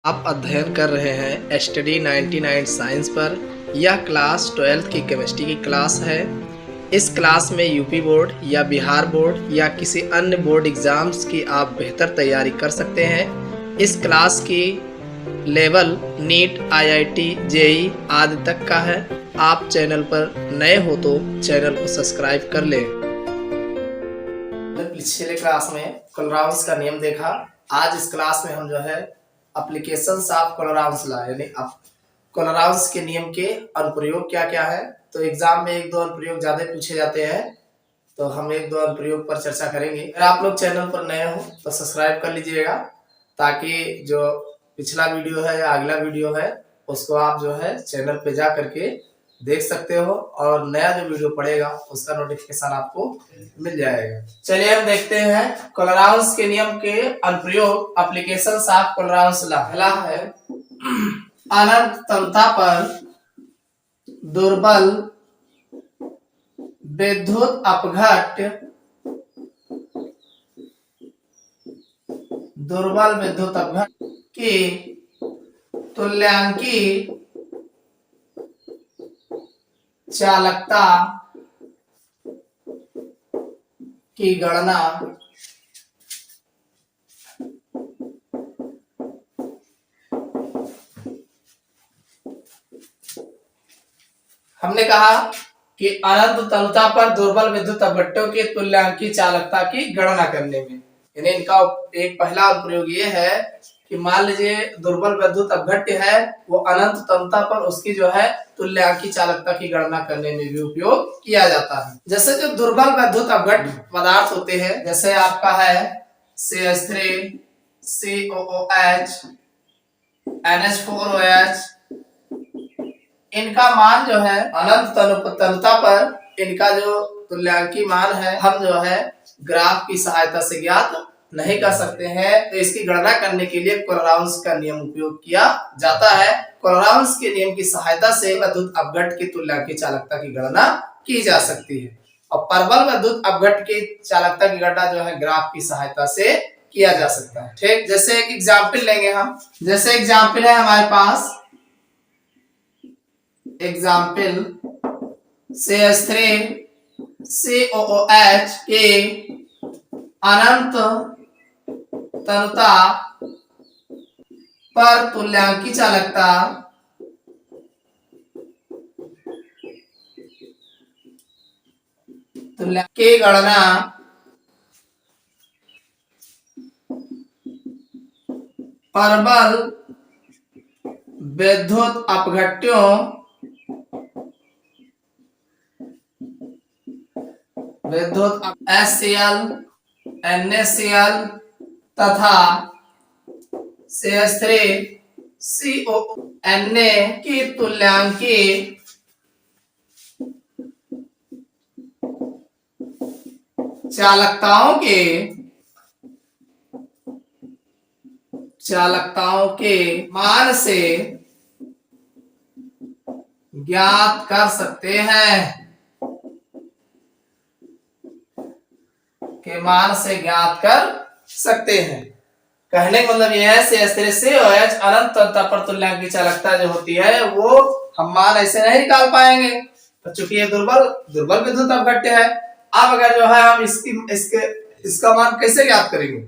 आप अध्ययन कर रहे हैं स्टडी 99 साइंस पर। यह क्लास 12th की केमिस्ट्री की क्लास है। इस क्लास में यूपी बोर्ड या बिहार बोर्ड या किसी अन्य बोर्ड एग्ज़ाम्स की आप बेहतर तैयारी कर सकते हैं। इस क्लास की लेवल नीट, आईआईटी, जेई आदि तक का है। आप चैनल पर नए हो तो चैनल को सब्सक्राइब कर लें। पिछले क्लास में कोलराउंस का नियम देखा। आज इस क्लास में हम जो है एप्लीकेशंस ऑफ कोलराउंस लॉ यानी कोलराउंस के नियम के अनुप्रयोग क्या क्या है। तो एग्जाम में एक दो अनुप्रयोग ज्यादा पूछे जाते हैं, तो हम एक दो अनुप्रयोग पर चर्चा करेंगे। अगर आप लोग चैनल पर नए हो तो सब्सक्राइब कर लीजिएगा, ताकि जो पिछला वीडियो है या अगला वीडियो है उसको आप जो है चैनल पे जा करके देख सकते हो, और नया जो वीडियो पड़ेगा उसका नोटिफिकेशन आपको मिल जाएगा। चलिए हम देखते हैं कोलराउंस के नियम के अनुप्रयोग, एप्लीकेशंस ऑफ कोलराउंस लॉ। पहला है अनंत तलता पर दुर्बल विद्युत अपघट्य की तुल्यांकी चालकता की गणना हमने कहा कि अनंत तलता पर दुर्बल विद्युत अपघट्यों के तुल्यांकी चालकता की गणना करने में, यानी इनका एक पहला अनुप्रयोग ये है कि मान लीजिए दुर्बल विद्युत अपघट्य है, वो अनंत तलता पर उसकी जो है तुल्यांकी चालकता की गणना करने में भी उपयोग किया जाता है। जैसे जो दुर्बल विद्युत अपघट्य पदार्थ होते हैं, जैसे आपका है CH3 COOH NH4OH, इनका मान जो है अनंत तलता पर इनका जो तुल्यांकी मान है हम जो है ग्राफ की सहायता से ज्ञात नहीं कर सकते हैं। तो इसकी गणना करने के लिए कोलराउंस का नियम उपयोग किया जाता है। कोलराउंस के नियम की सहायता से विद्युत अपघट्य की तुल्यांकी चालकता की गणना की जा सकती है, और प्रबल विद्युत अपघट्य की चालकता की गणना जो है ग्राफ की सहायता से किया जा सकता है। ठीक, जैसे एक एग्जाम्पल लेंगे हम। जैसे एग्जाम्पल है हमारे पास एग्जाम्पल CH3 COOH के अनंत तलता पर तुल्यांकी चालकता की गणना प्रबल विद्युत अपघट्यों HCl NaCl तथा CH3 CONa की तुल्यांकी चालकताओं के मान से ज्ञात कर सकते हैं, कहने का मतलब यह है CH3 COOH अनंत तलता पर तुल्यांकी चालकता जो होती है वो हम मान ऐसे नहीं निकाल पाएंगे, तो चूंकि ये दुर्बल विद्युत अपघट्य है। अब अगर जो है हम इसका मान कैसे ज्ञात करेंगे?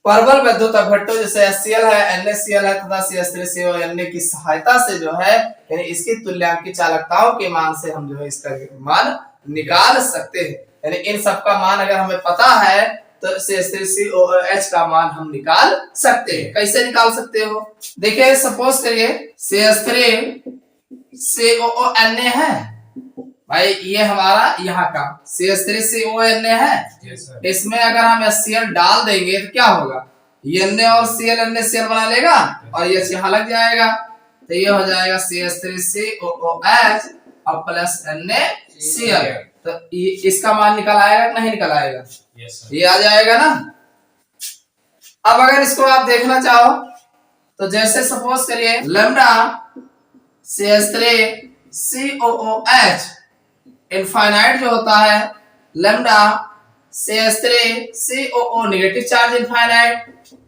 प्रबल विद्युत अपघट्यों जैसे HCl है NaCl है तथा CH3 CONa की सहायता से जो है यानी इसकी तुल्यांकी चालकताओं के मान से हम जो है इसका मान निकाल सकते हैं। यानी इन सब का मान अगर हमें पता है तो CH3 COOH का मान हम निकाल सकते हैं। कैसे निकाल सकते हो? देखिए सपोज करिए CH3 COONa है भाई, ये हमारा यहाँ का CH3 CONa है। इसमें अगर हम HCl डाल देंगे तो क्या होगा? Na और Cl NaCl बना लेगा और ये यहाँ लग जाएगा, तो ये हो जाएगा CH3 COOH और प्लस NaCl। तो इसका मान निकल आएगा नहीं निकल आएगा? ये आ जाएगा ना। अब अगर इसको आप देखना चाहो तो जैसे सपोज करिए लैम्डा CH3 COOH इनफाइनाइट जो होता है, lambda CH3 COO negative charge infinite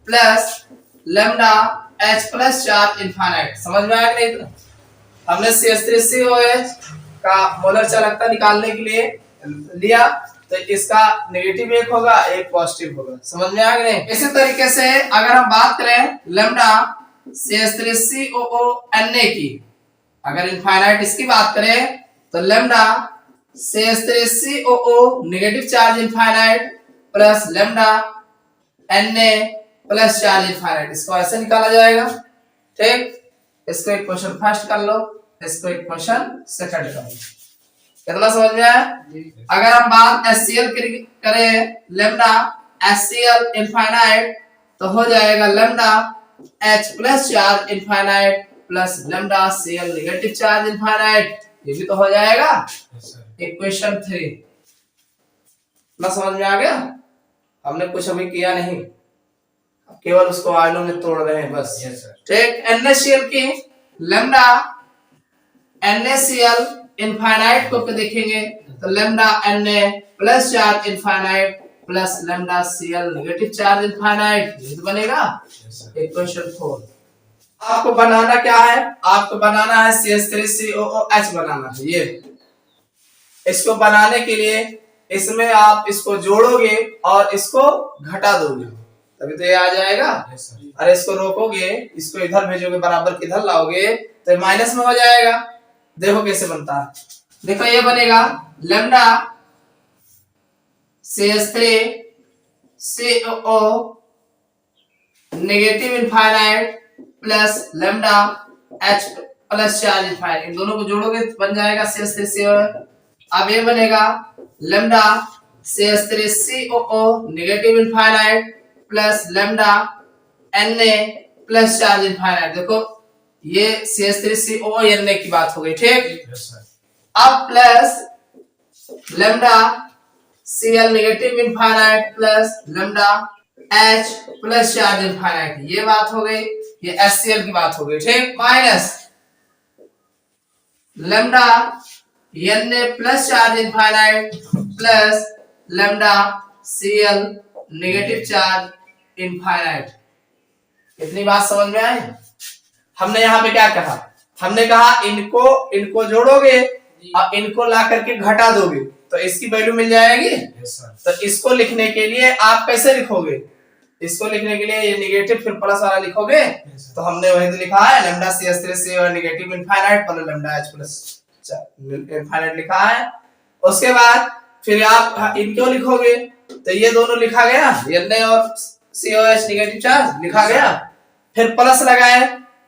plus lambda H plus charge infinite. समझ में आया कि नहीं? हमने CH3COH का मोलर चालकता निकालने के लिए लिया, तो इसका नेगेटिव एक होगा, एक पॉजिटिव होगा। समझ में आ गया नहीं? इसी तरीके से अगर हम बात करें लैम्डा CH3COO Na की, अगर इनफाइनाइट इसकी बात करें तो lambda CH3COO negative charge infinite plus lambda Na plus charge infinite, इसको ऐसे निकाला जाएगा। ठीक, इसको एक क्वेश्चन फर्स्ट कर लो, इसको एक क्वेश्चन सेकंड कर लो। कितना समझ में आया? अगर हम बात HCl करें लैम्डा HCl इनफाइनाइट तो हो जाएगा lambda H plus charge infinite plus lambda Cl negative charge infinite, ये भी तो हो जाएगा। इक्वेशन 3 ना समझ में आ गया? हमने कुछ अभी किया नहीं, केवल उसको आयनों में तोड़ रहे हैं बस। ठीक, NaCl की लैम्डा NaCl इनफाइनाइट को देखेंगे तो lambda Na plus charge infinite plus lambda Cl negative charge infinite, ये तो बनेगा। इक्वेशन 4 आपको बनाना क्या है? आपको बनाना है CH3COOH बनाना है। ये इसको बनाने के लिए इसमें आप इसको जोड़ोगे और इसको घटा दोगे तभी तो ये आ जाएगा। अरे इसको रोकोगे, इसको इधर भेजोगे, बराबर के इधर लाओगे तो माइनस में हो जाएगा। देखो कैसे बनता है, देखो ये बनेगा lambda CH3COO negative infinite plus lambda H plus charge infinite, इन दोनों को जोड़ोगे तो बन जाएगा CH3COO। अब ये बनेगा lambda CH3COO negative infinite plus lambda Na plus charge infinite. देखो ये CH3COO Na की बात हो गई। ठीक, अब plus lambda Cl negative infinite plus lambda H plus charge infinite, ये बात हो गई। ये HCl की बात हो गई। ठीक, minus lambda Na plus charge infinite plus lambda Cl negative charge infinite. इतनी बात समझ में आई? हमने यहाँ पे क्या कहा? हमने कहा इनको जोड़ोगे और इनको ला करके घटा दोगे तो इसकी वैल्यू मिल जाएगी। तो इसको लिखने के लिए आप कैसे लिखोगे? इसको लिखने के लिए ये नेगेटिव फिर प्लस वाला लिखोगे। तो हमने वही तो लिखा है lambda CH3COO negative infinite plus lambda H plus infinite लिखा है। उसके बाद फिर आप इनको लिखोगे तो ये दोनों लिखा गया, Na और COH नेगेटिव चार्ज लिखा गया। फिर प्लस लगाए,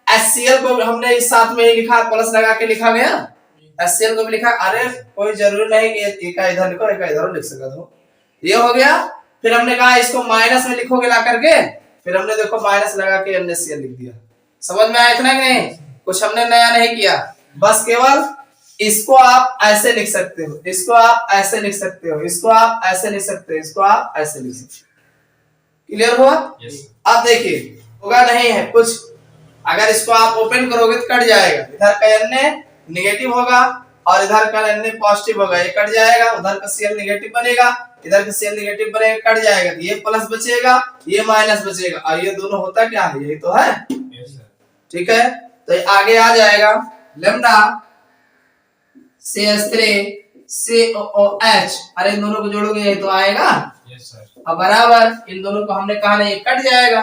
HCl को हमने इस साथ में ही लिखा, प्लस लगा के लिखा गया। HCl को भी लिखा। अरे कोई जरूरी नहीं कि एक इधर लिखो एक इधर लिख सकते हो, ये हो गया। फिर हमने कहा इसको माइनस में लिखोगे ला करके, फिर हमने देखो माइनस लगा के NaCl लिख दिया। समझ में आया इतना कि नहीं? कुछ हमने नया नहीं किया, बस केवल इसको आप ऐसे लिख सकते हो, इसको आप ऐसे लिख सकते हो, इसको आप ऐसे लिख सकते हो, इसको आप ऐसे लिख सकते हो। क्लियर हुआ? अब देखिए होगा नहीं है कुछ, अगर इसको आप ओपन करोगे तो कट जाएगा। इधर का Na नेगेटिव होगा और इधर का Na पॉजिटिव होगा, ये कट जाएगा। उधर का Cl नेगेटिव बनेगा, इधर का Cl नेगेटिव बनेगा, कट जाएगा। ये प्लस बचेगा, ये माइनस बचेगा, और ये दोनों होता क्या है? यही तो है। ठीक है, तो आगे आ जाएगा लैम्डा CH3COOH। अरे इन दोनों को जोड़ोगे तो आएगा। अब बराबर इन दोनों को हमने कहा नहीं कट जाएगा,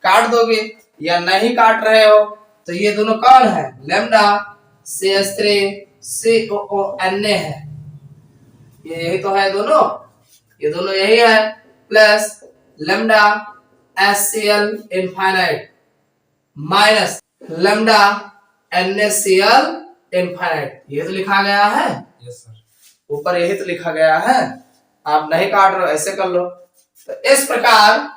काट दोगे या नहीं काट रहे हो तो ये दोनों कौन है? लैम्डा CH3COO Na है, ये यही तो है दोनों, ये दोनों यही है। Plus lambda HCl infinite minus lambda NaCl infinite, ये तो लिखा गया है। ऊपर यही तो लिखा गया है, आप नहीं काट रहे हो, ऐसे कर लो। तो इस प्रकार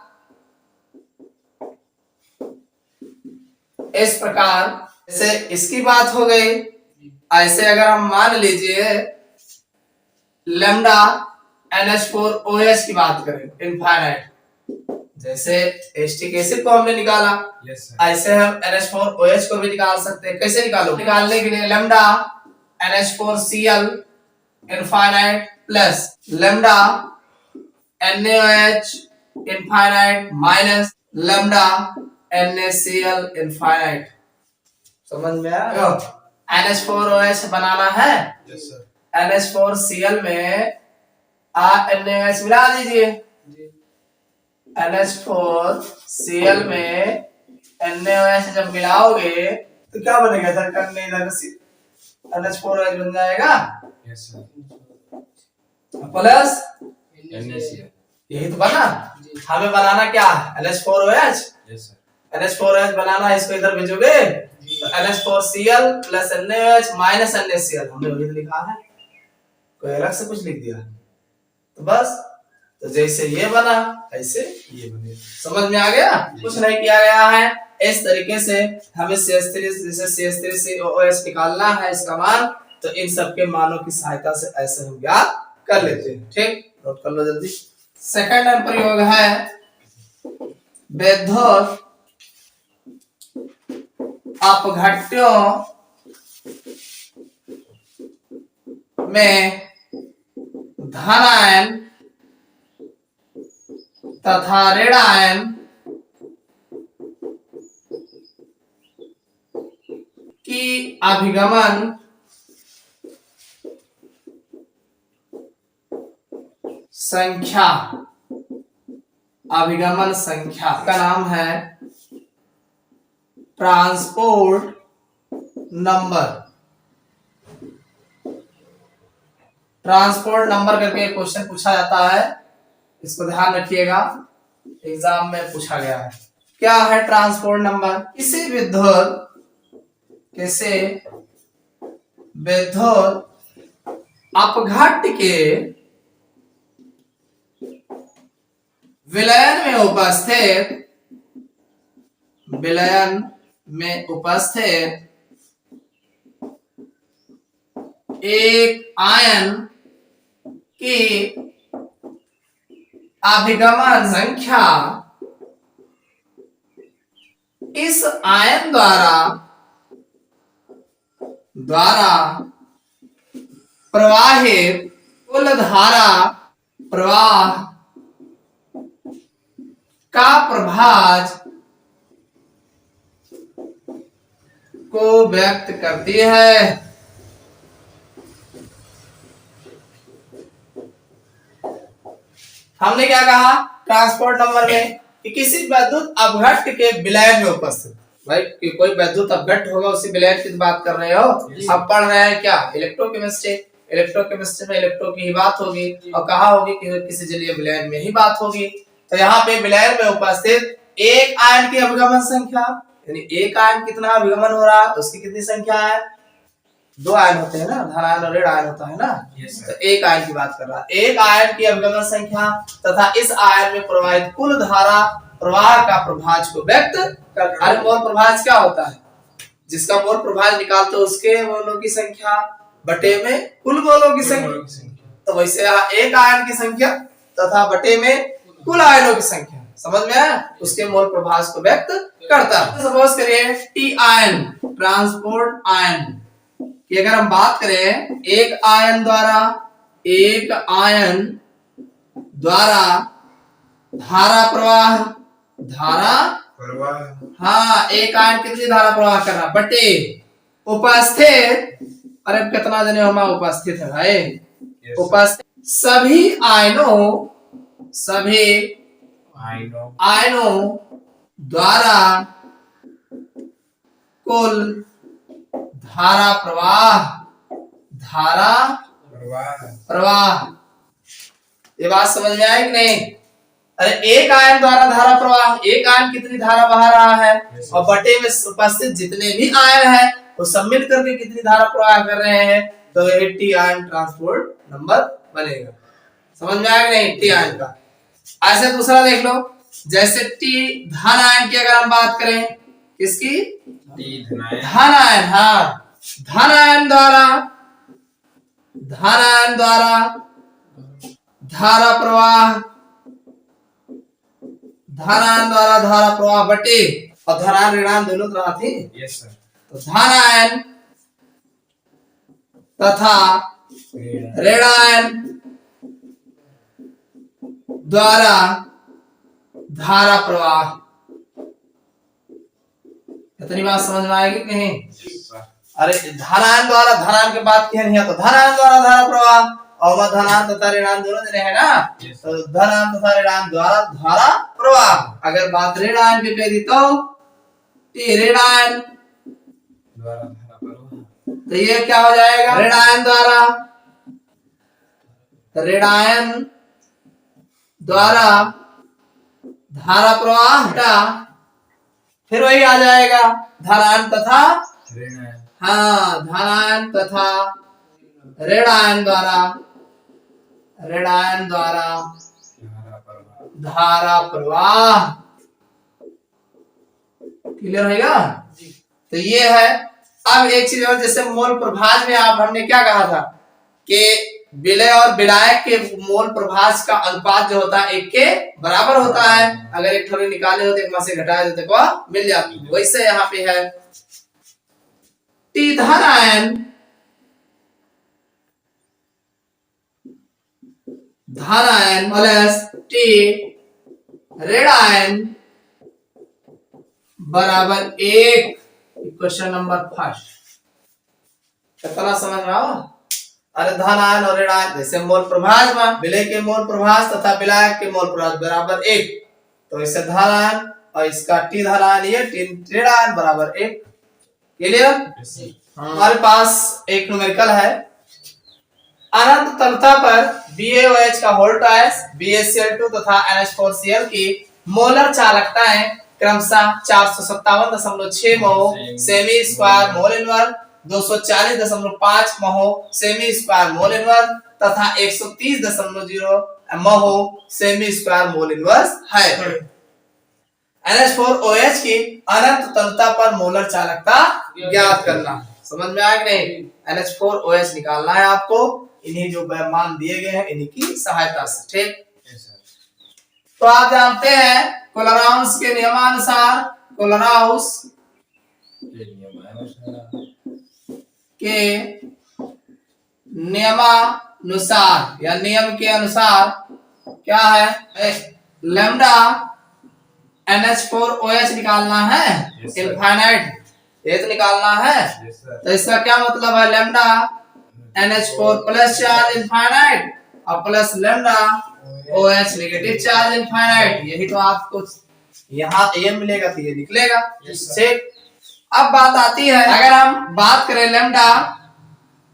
जैसे इसकी बात हो गई, ऐसे अगर हम मान लीजिए लैम्डा NH4OH की बात करें इनफाइनाइट, जैसे एसिटिक एसिड को हमने निकाला, ऐसे हम NH4OH को भी निकाल सकते हैं। कैसे निकालो? निकालने के लिए lambda NH4Cl infinite plus lambda NaOH infinite minus lambda NaCl infinite. समझ में आया? NH4OH बनाना है। Yes sir. NH4Cl में NaOH मिला दीजिए। NH4Cl में NaOH जब मिलाओगे तो क्या बनेगा? इधर करने इधर NH4OH बन जाएगा। Yes sir. Plus NaCl। यही तो बना। हमें बनाना क्या है? NH4OH। Yes sir. NH4OH बनाना है, इसको इधर भेजोगे तो NH4Cl plus NaOH minus NaCl। हमने वही तो लिखा है, कोई अलग से कुछ लिख दिया तो बस। तो जैसे ये बना ऐसे ये बने। समझ में आ गया? कुछ नहीं किया गया है। इस तरीके से हमें CH3COOH निकालना है इसका मान, तो इन सब के मानों की सहायता से ऐसे हम ज्ञात कर लेते हैं। ठीक, नोट कर लो जल्दी। सेकंड अनुप्रयोग है विद्युत अपघट्यों में धन आयन तथा ऋण आयन की अभिगमन संख्या, अभिगमन संख्या का नाम है ट्रांसपोर्ट नंबर। ट्रांसपोर्ट नंबर करके क्वेश्चन पूछा जाता है, इसको ध्यान रखिएगा, एग्जाम में पूछा गया है। क्या है ट्रांसपोर्ट नंबर? किसी विद्युत अपघट्य के विलयन में उपस्थित एक आयन की अभिगमन संख्या इस आयन द्वारा प्रवाहित कुल धारा प्रवाह का प्रभाज को व्यक्त करती है। हमने क्या कहा ट्रांसपोर्ट नंबर में कि किसी विद्युत अपघट्य के विलयन में उपस्थित, भाई कि कोई विद्युत अपघट्य होगा उसी विलयन की बात कर रहे हो। अब पढ़ रहे हैं क्या? इलेक्ट्रोकेमिस्ट्री। इलेक्ट्रोकेमिस्ट्री में इलेक्ट्रो की ही बात होगी और कहा होगी कि किसी जलीय विलयन में ही बात होगी। तो यहाँ पे विलयन में उपस्थित एक आयन की अभिगमन संख्या, यानी एक आयन कितना अभिगमन हो रहा है उसकी कितनी संख्या है? दो आयन होते हैं ना, धन आयन और ऋण आयन होता है ना। तो एक आयन की बात कर रहा है। एक आयन की अभिगमन संख्या तथा इस आयन में प्रवाहित कुल धारा प्रवाह का प्रभाज को व्यक्त करता है। मोल प्रभाज क्या होता है? जिसका मोल प्रभाज निकालते उसके मोलों की संख्या बटे में कुल मोलों की संख्या। तो वैसे यहाँ एक आयन की संख्या तथा बटे में कुल आयनों की संख्या, समझ में आया? उसके मोल प्रभाज को व्यक्त करता है। सपोज करिए टी आयन, ट्रांसपोर्ट आयन कि अगर हम बात करें एक आयन द्वारा धारा प्रवाह, हाँ एक आयन कितनी धारा प्रवाह कर रहा बटे उपस्थित, अरे कितना जने हमारा उपस्थित है भाई, उपस्थित सभी आयनों द्वारा कुल धारा प्रवाह। ये बात समझ में आई कि नहीं? अरे एक आयन द्वारा धारा प्रवाह, एक आयन कितनी धारा बहा रहा है और बटे में उपस्थित जितने भी आयन है वो सम्मिलित करके कितनी धारा प्रवाह कर रहे हैं, तो ये टी आयन ट्रांसपोर्ट नंबर बनेगा। समझ में आया कि नहीं? टी आयन का। ऐसे दूसरा देख लो, जैसे टी धन आयन की अगर हम बात करें, किसकी? धन आयन। हाँ धन आयन द्वारा धारा प्रवाह बटे और धनायन ऋणायन दोनों तरह थी। Yes sir. तो धन आयन तथा ऋणायन द्वारा धारा प्रवाह इतनी बात समझ में आएगी कि नहीं? Yes, sir. अरे धनायन द्वारा, धनायन की बात की नहीं है तो धनायन द्वारा धारा प्रवाह और धनायन तथा ऋणायन दोनों देने हैं ना, Yes, तो धनायन तथा ऋणायन द्वारा धारा प्रवाह। अगर बात ऋणायन की कह दी तो ऋणायन, द्वारा धारा प्रवाह। तो ये क्या हो जाएगा? ऋणायन द्वारा, ऋणायन द्वारा धारा प्रवाह हटा, फिर वही आ जाएगा धनायन तथा ऋणायन। हाँ धनायन तथा ऋणायन द्वारा, ऋणायन द्वारा धारा प्रवाह। धारा प्रवाह। क्लियर रहेगा? तो ये है। अब एक चीज और, जैसे मोल प्रभाज में आप हमने क्या कहा था कि विलय और विलायक के मोल प्रभाज का अनुपात जो होता है 1 के बराबर होता है। अगर एक थोड़ी निकाले होते, एक में से घटाए होते को मिल जाती। वैसे यहाँ पे है टी धनायन, धनायन प्लस टी ऋणायन बराबर 1। क्वेश्चन नंबर फर्स्ट कितना समझ में आओ? अरे धनायन और ऋणायन जैसे मोल प्रभाज में विलय के मोल प्रभाज तथा विलायक के मोल प्रभाज बराबर 1, तो इसे धनायन और इसका टी धनायन ये टी ऋणायन बराबर 1। क्लियर? Yes, sir. हमारे पास एक न्यूमेरिकल है। अनंत तलता पर BaOH का होल ट्वाइस BaCl2 तथा NH4Cl की मोलर चालकताएं क्रमशः 457.6 महो सेमी स्क्वायर मोल इनवर्स, 240.5 महो सेमी स्क्वायर मोल इनवर्स तथा 130.0 महो सेमी स्क्वायर मोल इनवर्स है। NH4OH की अनंत तलता पर मोलर चालकता ज्ञात करना। समझ में आया कि नहीं? NH4OH निकालना है आपको, इन्हीं जो मान दिए गए हैं इन्हीं की सहायता से। ठीक, Yes, sir. तो आप जानते हैं कोलराउस के नियमानुसार, कोलराउस के नियमानुसार के नियमानुसार या नियम के अनुसार क्या है? लैम्डा NH4OH निकालना है Yes, sir. इनफाइनाइट, ये तो निकालना है। Yes, sir. तो इसका क्या मतलब है? Lambda NH4 plus charge infinite और plus lambda OH negative charge infinite. यही तो आपको यहाँ ये मिलेगा तो ये निकलेगा। Yes, sir. ठीक, अब बात आती है, अगर हम बात करें लैम्डा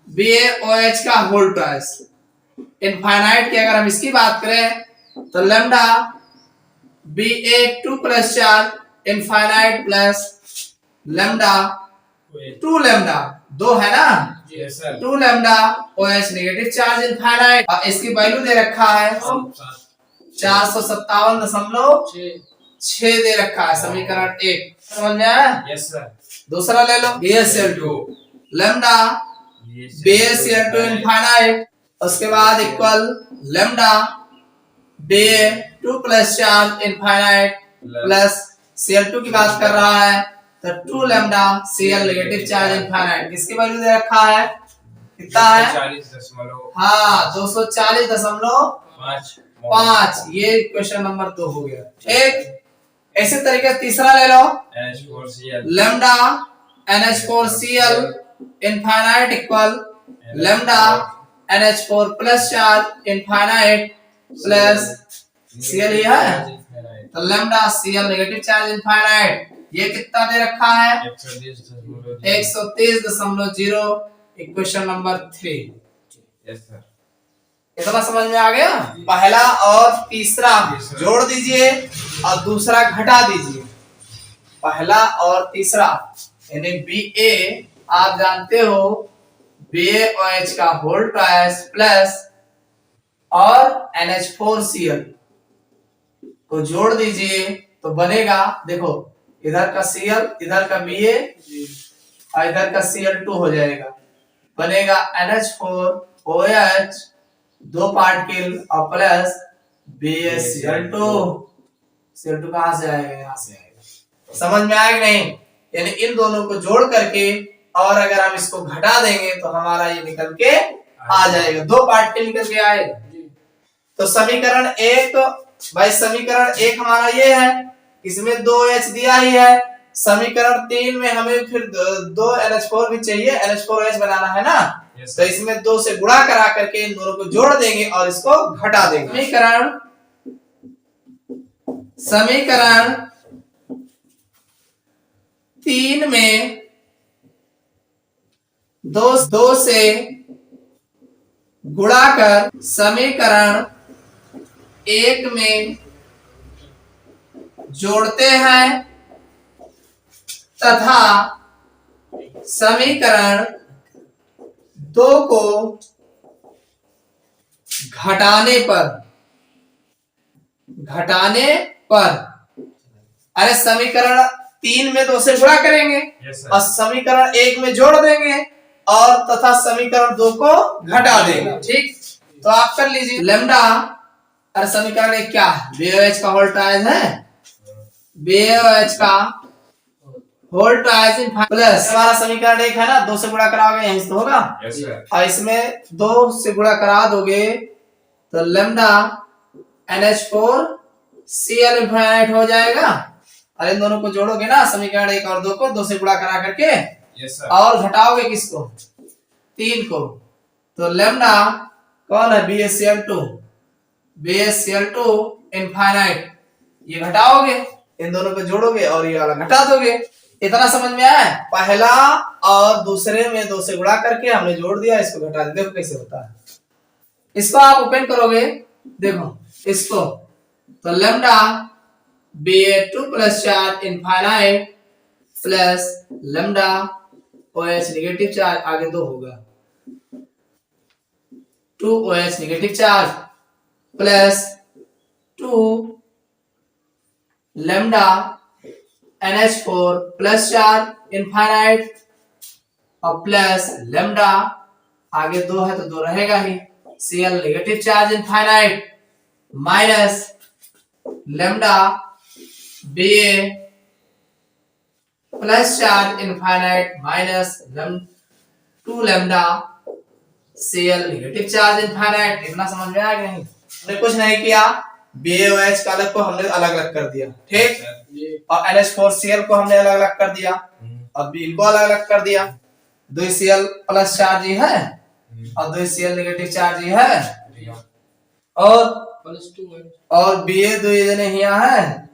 BaOH का होल ट्वाइस इनफाइनाइट की, अगर हम इसकी बात करें तो lambda Ba2 plus charge infinite plus lambda 2 lambda, 2 है ना, Yes, sir. 2 lambda OH negative charge infinite. और इसकी वैल्यू दे रखा है 457.6 दे रखा है, समीकरण 1। समझ में आया? Yes, sir. दूसरा ले लो BaCl2, लैम्डा BaCl2 इनफाइनाइट, उसके बाद equal lambda Ba2 plus charge infinite plus Cl2 की बात कर रहा है तो 2 lambda Cl negative charge infinite. किसकी वैल्यू दे रखा है? कितना है? 40.5 हाँ 240.5। ये क्वेश्चन नंबर 2 हो गया। ठीक, ऐसे तरीके से तीसरा ले लो NH4Cl lambda NH4Cl infinite equal lambda NH4 plus charge infinite plus Cl ही है तो lambda Cl negative charge infinite. ये कितना दे रखा है? 130.0। Equation number 3। Yes, sir. इतना समझ में आ गया? पहला और तीसरा जोड़ दीजिए और दूसरा घटा दीजिए। पहला और तीसरा यानी Ba आप जानते हो BaOH का होल ट्वाइस प्लस और NH4Cl को जोड़ दीजिए तो बनेगा, देखो इधर का Cl इधर का Ba और इधर का Cl2 हो जाएगा, बनेगा NH4OH 2 पार्टिकल और प्लस BaCl2। Cl2 कहां से आएगा? यहां से आएगा। समझ में आया कि नहीं? यानी इन दोनों को जोड़ करके और अगर हम इसको घटा देंगे तो हमारा ये निकल के आ जाएगा, 2 पार्टिकल निकल के आएगा। तो समीकरण 1 भाई, समीकरण 1 हमारा ये है, इसमें 2H दिया ही है समीकरण 3 में हमें फिर दो NH4 भी चाहिए, NH4OH बनाना है ना। Yes, तो sir. इसमें 2 से गुणा करा करके इन दोनों को जोड़ देंगे और इसको घटा देंगे। समीकरण 3 में दो से गुणा कर समीकरण 1 में जोड़ते हैं तथा समीकरण 2 को घटाने पर अरे समीकरण 3 में 2 से गुणा करेंगे Yes, sir. और समीकरण 1 में जोड़ देंगे और तथा समीकरण 2 को घटा देंगे। ठीक, तो आप कर लीजिए लेमडा। अरे समीकरण 1 क्या है? BOH का होल ट्राइज है, BOH का होल ट्राइज प्लस हमारा समीकरण 1 है ना, 2 से गुणा कराओगे यहीं से तो होगा। Yes, sir. और इसमें 2 से गुणा करा दोगे तो लेमडा NH4Cl इनफाइनाइट हो जाएगा। और इन दोनों को जोड़ोगे ना समीकरण 1 और 2 को 2 से गुणा करा करके Yes, sir. और घटाओगे किसको? 3 को। तो लेमडा कौन है? BaCl2 infinite. ये घटाओगे, इन दोनों को जोड़ोगे और ये वाला घटा दोगे। इतना समझ में आया? पहला और दूसरे में 2 से गुणा करके हमने जोड़ दिया, इसको घटा दिया। देखो कैसे होता है। इसको आप ओपन करोगे, देखो इसको, तो lambda Ba2 plus charge infinite plus lambda OH negative charge, आगे 2 होगा 2OH negative charge plus 2 lambda NH4 plus charge infinite और प्लस लेमडा, आगे 2 है तो 2 रहेगा ही, Cl negative charge infinite minus lambda Ba plus charge infinite minus 2 lambda Cl negative charge infinite. इतना समझ में आ गया? नहीं, हमने कुछ नहीं किया, BaOH का अलग को हमने अलग अलग कर दिया, ठीक, और NH4Cl को हमने अलग अलग कर दिया, अब इनको अलग अलग कर दिया। 2 Cl प्लस चार्ज ही है और 2 Cl नेगेटिव चार्ज ही है, और प्लस 2 है और Ba 2 जने यहाँ है,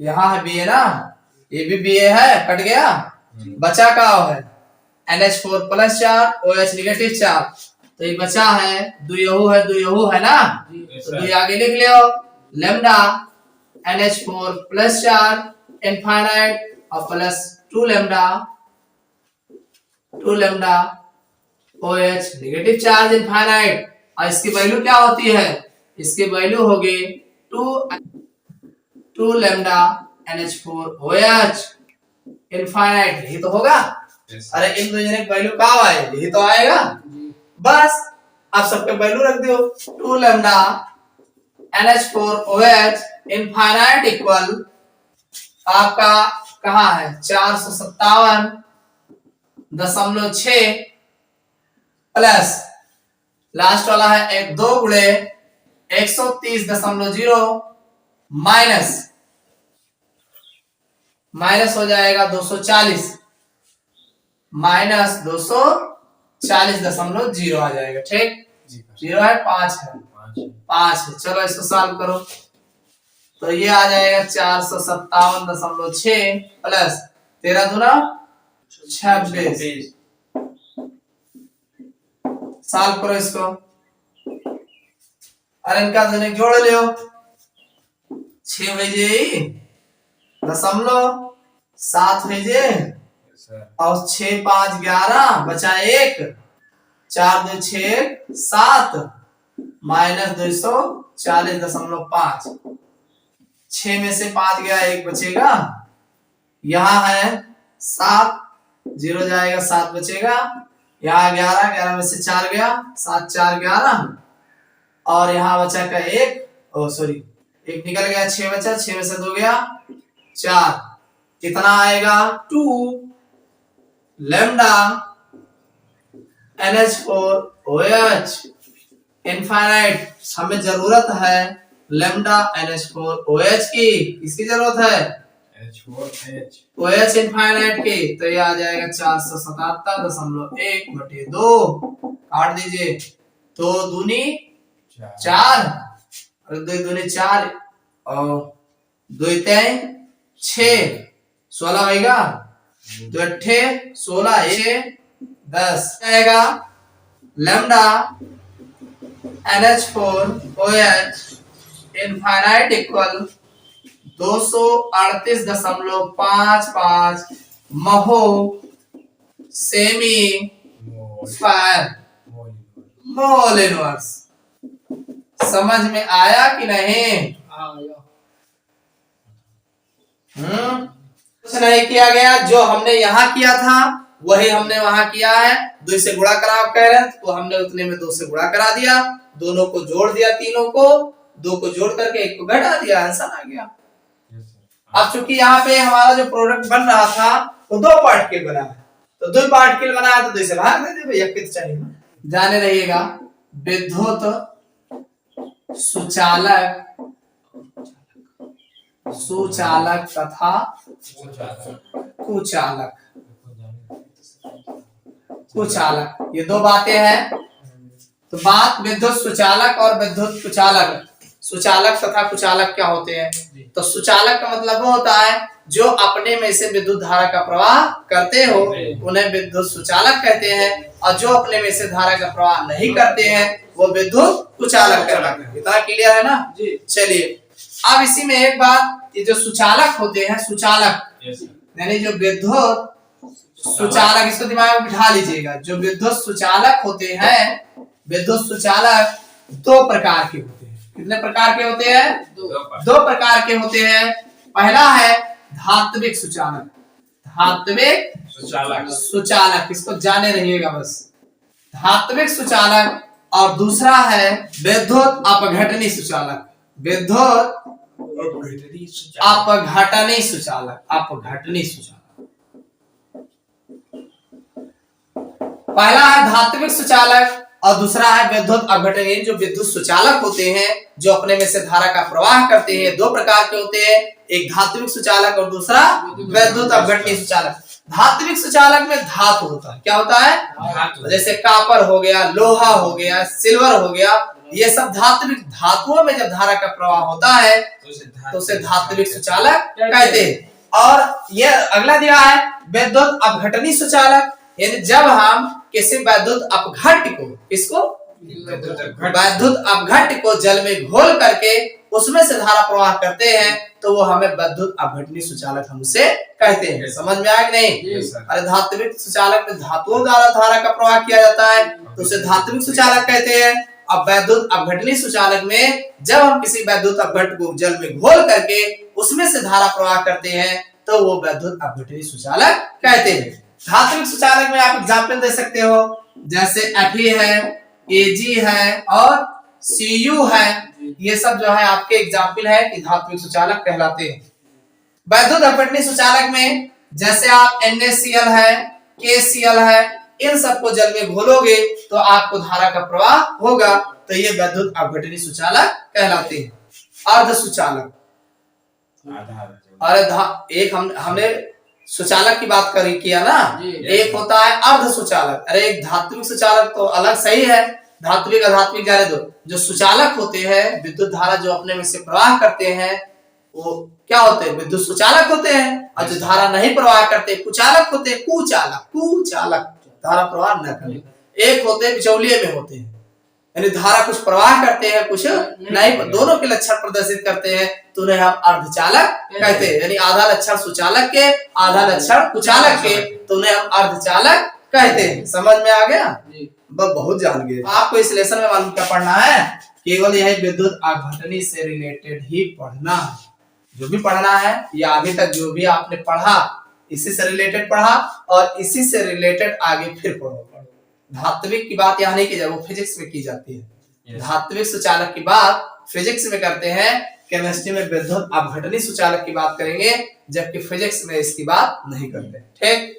यहाँ है Ba ना, ये भी Ba है, कट गया, बचा का है NH4 plus charge OH negative charge, तो ये बचा है 2 यहू है ना, तो 2 आगे लिख लियो, lambda NH4 plus charge infinite और plus 2 lambda OH negative charge infinite. और इसकी वैल्यू क्या होती है? इसकी वैल्यू होगी 2 लेमडा NH4OH इनफाइनाइट, यही तो होगा। Yes, अरे इन दो जने की वैल्यू कहाँ आए? यही तो आएगा। बस आप सबके वैल्यू रख दो, 2 लेमडा NH4OH इनफाइनाइट इक्वल आपका कहाँ है? 457.6 प्लस लास्ट वाला है 2 गुणे 130.0 माइनस हो जाएगा 240 माइनस 240.0 आ जाएगा, ठीक, 0 है 5 है 5 है। चलो इसको सॉल्व करो, तो ये आ जाएगा 457.6 प्लस 13 दूना 26। सॉल्व करो इसको, अरे इनका दोनों जोड़ लियो, 6 भेजे 0.7 भेजे और 6 5 11 बचा 1, 4 2 6 7 माइनस 240.5, 6 में से 5 गया 1 बचेगा, यहाँ है 7 0 जाएगा 7 बचेगा, यहाँ 11 में से 4 गया 7 4 11 और यहाँ बचा का 1 निकल गया, 6 बचा, 6 में से 2 गया 4, कितना आएगा 2 लेमडा NH4OH इनफाइनाइट। हमें जरूरत है लेमडा NH4OH की, किसकी जरूरत है? H4H ओ एच इनफाइनाइट के, तो ये आ जाएगा 477.1/2। काट दीजिए, तो दूनी 4 और 2 दूनी 4 और 2 3 6 16 होगा, 2 अट्ठे 16 6 10 आएगा। लैम्डा NH4OH इनफाइनाइट इक्वल 238.55 महो सेमी स्क्वायर मोल इनवर्स। समझ में आया कि नहीं? कुछ नहीं किया गया, जो हमने यहाँ किया था वही हमने वहां किया है। 2 से गुणा करा आप कह रहे हैं, तो हमने उतने में 2 से गुणा करा दिया, दोनों को जोड़ दिया, तीनों को 2 को जोड़ करके 1 को घटा दिया, आंसर आ गया। अब चूंकि यहाँ पे हमारा जो प्रोडक्ट बन रहा था वो 2 पार्टिकल बना है, तो 2 पार्टिकल बना है तो 2 से भाग दे दे भैया, कितना चाहिए ना। जाने रहिएगा विद्युत सुचालक तथा कुचालक। ये 2 बातें हैं। तो बात विद्युत सुचालक और विद्युत कुचालक। सुचालक तथा कुचालक क्या होते हैं? तो सुचालक का मतलब वो होता है जो अपने में से विद्युत धारा का प्रवाह करते हो, उन्हें विद्युत सुचालक कहते हैं, और जो अपने में से धारा का प्रवाह नहीं करते हैं वो विद्युत कुचालक कहलाते हैं। इतना क्लियर है ना? चलिए, अब इसी में एक बात, ये जो सुचालक होते हैं, सुचालक यानी जो विद्युत सुचालक, इसको दिमाग में बिठा लीजिएगा। जो विद्युत सुचालक होते हैं, विद्युत सुचालक 2 प्रकार के होते हैं। कितने प्रकार के होते हैं? 2 प्रकार के होते हैं। पहला है धात्विक सुचालक। धात्विक सुचालक, इसको जाने रहिएगा बस। धात्विक सुचालक, और दूसरा है विद्युत अपघटनी सुचालक। विद्युत अपघटनी सुचालक। अपघटनी सुचालक पहला है धात्विक सुचालक और दूसरा है विद्युत अपघटनी। जो विद्युत सुचालक होते हैं जो अपने में से धारा का प्रवाह करते हैं, 2 प्रकार के होते हैं, एक धात्विक सुचालक और दूसरा विद्युत अपघटनी सुचालक। धात्विक सुचालक में धातु होता है। क्या होता है? जैसे कापर हो गया, लोहा हो गया, सिल्वर हो गया, ये सब धात्विक। धातुओं में जब धारा का प्रवाह होता है तो उसे धात्विक सुचालक कहते हैं। और ये अगला दिया है विद्युत अपघटनी सुचालक, यानी जब हम किसी विद्युत अपघट्य को, इसको विद्युत अपघट्य को जल में घोल करके उसमें से धारा प्रवाह करते हैं तो वो हमें विद्युत अपघटनी सुचालक हम उसे कहते हैं। समझ में आया कि नहीं? अरे धात्विक सुचालक में धातुओं द्वारा धारा का प्रवाह किया जाता है तो उसे धात्विक सुचालक कहते हैं। अब विद्युत अपघटनी सुचालक में जब हम किसी विद्युत अपघट्य को जल में घोल करके उसमें से धारा प्रवाह करते हैं तो वो विद्युत अपघटनी सुचालक कहते हैं। धात्विक सुचालक में आप एग्जाम्पल दे सकते हो, जैसे Fe है, Ag है और Cu है। ये सब जो है आपके एग्जाम्पल है कि धात्विक सुचालक कहलाते हैं। विद्युत अपघटनी सुचालक में जैसे आप NaCl है, KCl है, इन सबको जल में घोलोगे तो आपको धारा का प्रवाह होगा, तो ये विद्युत अपघटनी सुचालक कहलाते हैं। अर्ध सुचालक, एक हमने सुचालक की बात किया ना, एक होता है अर्ध सुचालक। अरे एक धात्विक सुचालक तो अलग सही है, धात्विक अधात्विक जाने दो। जो सुचालक होते हैं, विद्युत धारा जो अपने में से प्रवाह करते हैं, वो क्या होते हैं? विद्युत सुचालक होते हैं। और जो धारा नहीं प्रवाह करते कुचालक होते हैं। कुचालक धारा प्रवाह न करने। एक होते बिचौलिए में होते हैं, यानी धारा कुछ प्रवाह करते हैं कुछ नहीं, दोनों के लक्षण प्रदर्शित करते हैं, तो उन्हें हम अर्धचालक कहते हैं। यानी आधा लक्षण सुचालक के, आधा लक्षण कुचालक के, तो उन्हें हम अर्धचालक कहते हैं। समझ में आ गया? बहुत जान गए। आपको इस लेसन में मालूम क्या पढ़ना है? केवल यह विद्युत अपघटनी से रिलेटेड ही पढ़ना है। जो भी पढ़ना है या अभी तक जो भी आपने पढ़ा इसी से रिलेटेड पढ़ा और इसी से रिलेटेड आगे फिर पढ़ो। धात्विक की बात यहाँ नहीं की जाए, वो फिजिक्स में की जाती है। धात्विक सुचालक की बात फिजिक्स में करते हैं, केमिस्ट्री में विद्युत अपघटनी सुचालक की बात करेंगे, जबकि फिजिक्स में इसकी बात नहीं करते। ठीक।